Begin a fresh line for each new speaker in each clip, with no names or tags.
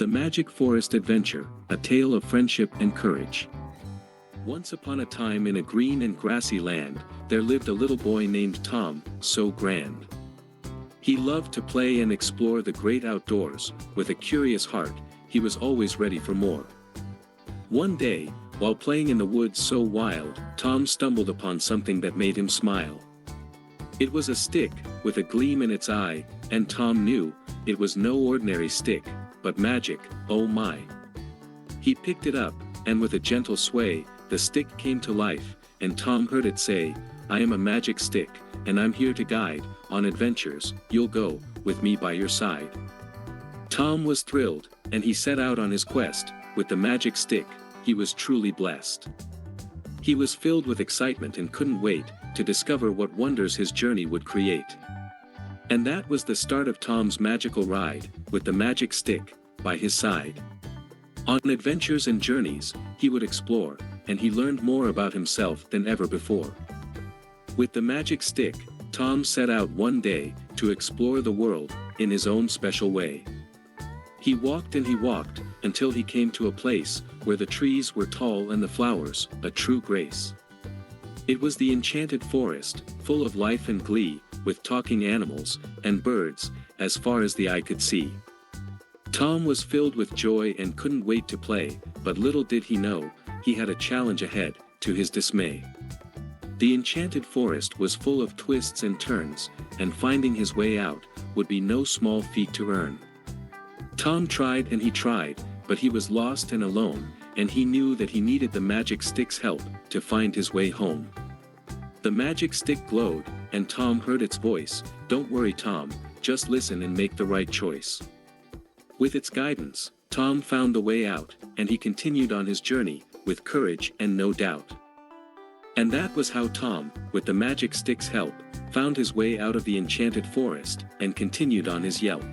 The Magic Forest Adventure, a tale of friendship and courage. Once upon a time in a green and grassy land, there lived a little boy named Tom, so grand. He loved to play and explore the great outdoors. With a curious heart, he was always ready for more. One day, while playing in the woods so wild, Tom stumbled upon something that made him smile. It was a stick, with a gleam in its eye, and Tom knew, it was no ordinary stick, but magic, oh my. He picked it up, and with a gentle sway, the stick came to life, and Tom heard it say, "I am a magic stick, and I'm here to guide, on adventures, you'll go, with me by your side." Tom was thrilled, and he set out on his quest. With the magic stick, he was truly blessed. He was filled with excitement and couldn't wait to discover what wonders his journey would create. And that was the start of Tom's magical ride, with the magic stick by his side. On adventures and journeys, he would explore, and he learned more about himself than ever before. With the magic stick, Tom set out one day to explore the world in his own special way. He walked and he walked until he came to a place where the trees were tall and the flowers a true grace. It was the Enchanted Forest, full of life and glee, with talking animals and birds as far as the eye could see. Tom was filled with joy and couldn't wait to play, but little did he know, he had a challenge ahead, to his dismay. The Enchanted Forest was full of twists and turns, and finding his way out would be no small feat to earn. Tom tried and he tried, but he was lost and alone, and he knew that he needed the magic stick's help to find his way home. The magic stick glowed, and Tom heard its voice, "Don't worry Tom, just listen and make the right choice." With its guidance, Tom found the way out, and he continued on his journey, with courage and no doubt. And that was how Tom, with the magic stick's help, found his way out of the Enchanted Forest, and continued on his yelp.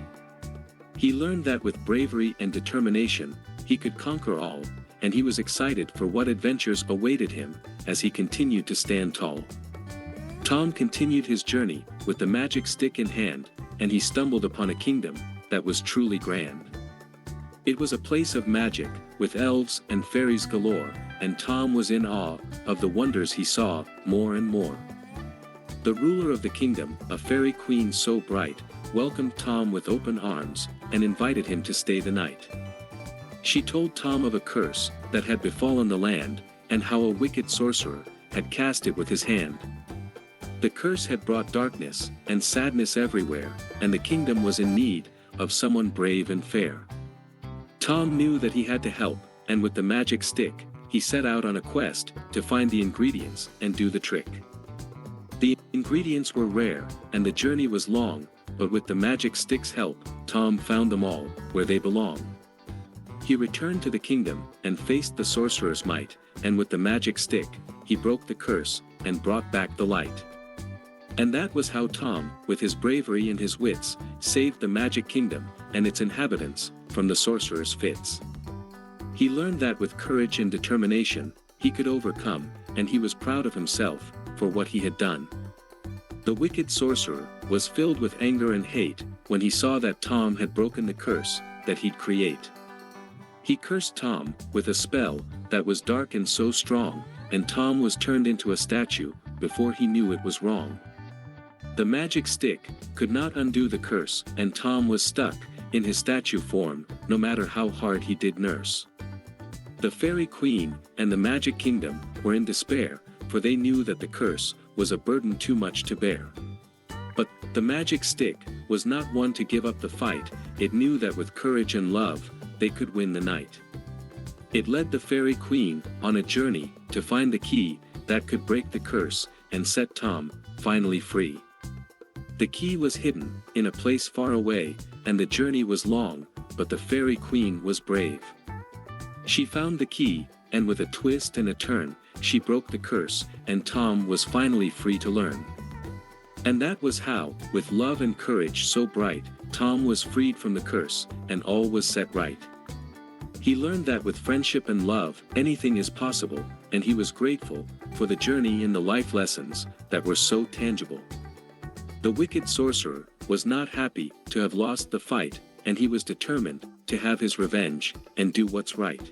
He learned that with bravery and determination, he could conquer all, and he was excited for what adventures awaited him, as he continued to stand tall. Tom continued his journey, with the magic stick in hand, and he stumbled upon a kingdom that was truly grand. It was a place of magic, with elves and fairies galore, and Tom was in awe of the wonders he saw, more and more. The ruler of the kingdom, a fairy queen so bright, welcomed Tom with open arms, and invited him to stay the night. She told Tom of a curse that had befallen the land, and how a wicked sorcerer had cast it with his hand. The curse had brought darkness and sadness everywhere, and the kingdom was in need of someone brave and fair. Tom knew that he had to help, and with the magic stick, he set out on a quest to find the ingredients and do the trick. The ingredients were rare, and the journey was long, but with the magic stick's help, Tom found them all where they belong. He returned to the kingdom and faced the sorcerer's might, and with the magic stick, he broke the curse and brought back the light. And that was how Tom, with his bravery and his wits, saved the magic kingdom and its inhabitants from the sorcerer's fits. He learned that with courage and determination, he could overcome, and he was proud of himself for what he had done. The wicked sorcerer was filled with anger and hate when he saw that Tom had broken the curse that he'd create. He cursed Tom with a spell that was dark and so strong, and Tom was turned into a statue before he knew it was wrong. The magic stick could not undo the curse, and Tom was stuck in his statue form, no matter how hard he did nurse. The fairy queen and the magic kingdom were in despair, for they knew that the curse was a burden too much to bear. But the magic stick was not one to give up the fight. It knew that with courage and love, they could win the night. It led the fairy queen on a journey to find the key that could break the curse and set Tom finally free. The key was hidden in a place far away, and the journey was long, but the fairy queen was brave. She found the key, and with a twist and a turn, she broke the curse, and Tom was finally free to learn. And that was how, with love and courage so bright, Tom was freed from the curse, and all was set right. He learned that with friendship and love, anything is possible, and he was grateful for the journey and the life lessons that were so tangible. The wicked sorcerer was not happy to have lost the fight, and he was determined to have his revenge, and do what's right.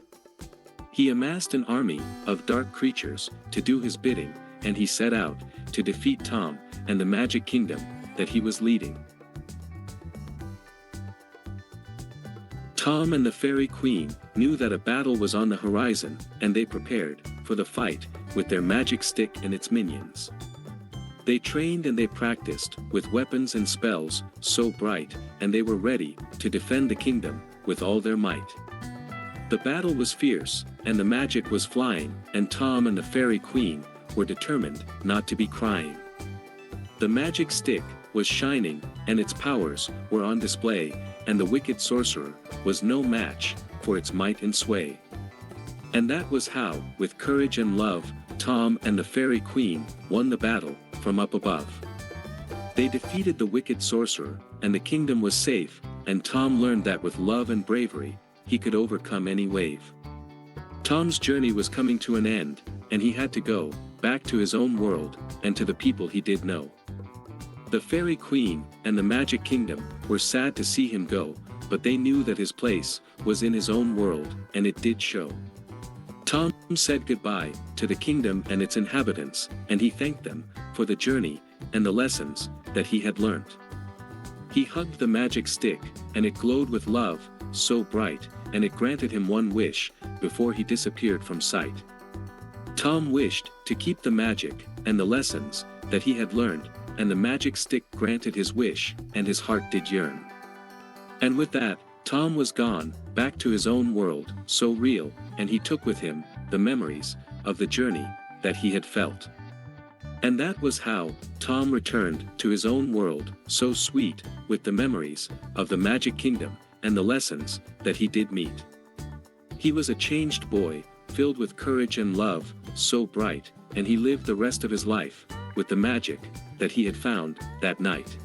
He amassed an army of dark creatures to do his bidding, and he set out to defeat Tom and the magic kingdom that he was leading. Tom and the Fairy Queen knew that a battle was on the horizon, and they prepared for the fight with their magic stick and its minions. They trained and they practiced with weapons and spells so bright, and they were ready to defend the kingdom with all their might. The battle was fierce, and the magic was flying, and Tom and the Fairy Queen were determined not to be crying. The magic stick was shining, and its powers were on display, and the wicked sorcerer was no match for its might and sway. And that was how, with courage and love, Tom and the Fairy Queen won the battle from up above. They defeated the wicked sorcerer, and the kingdom was safe, and Tom learned that with love and bravery, he could overcome any wave. Tom's journey was coming to an end, and he had to go back to his own world, and to the people he did know. The Fairy Queen and the Magic Kingdom were sad to see him go, but they knew that his place was in his own world, and it did show. Tom said goodbye to the kingdom and its inhabitants, and he thanked them for the journey and the lessons that he had learnt. He hugged the magic stick, and it glowed with love so bright, and it granted him one wish before he disappeared from sight. Tom wished to keep the magic and the lessons that he had learned, and the magic stick granted his wish, and his heart did yearn. And with that, Tom was gone back to his own world so real, and he took with him the memories of the journey that he had felt. And that was how Tom returned to his own world so sweet, with the memories of the Magic Kingdom and the lessons that he did meet. He was a changed boy, filled with courage and love so bright, and he lived the rest of his life with the magic that he had found that night.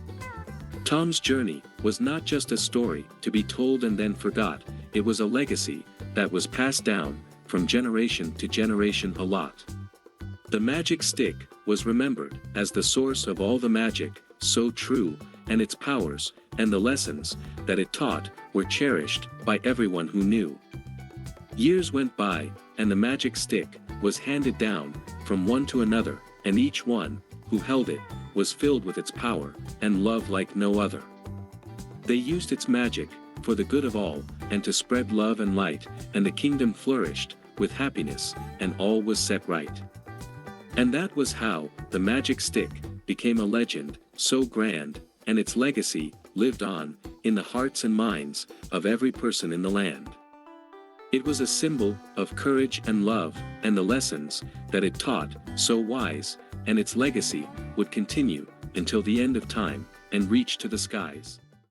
Tom's journey was not just a story to be told and then forgot, it was a legacy that was passed down from generation to generation a lot. The magic stick was remembered as the source of all the magic, so true, and its powers and the lessons that it taught were cherished by everyone who knew. Years went by, and the magic stick was handed down from one to another, and each one who held it was filled with its power and love like no other. They used its magic for the good of all, and to spread love and light, and the kingdom flourished with happiness, and all was set right. And that was how the magic stick became a legend so grand, and its legacy lived on in the hearts and minds of every person in the land. It was a symbol of courage and love, and the lessons that it taught so wise, and its legacy would continue until the end of time and reach to the skies.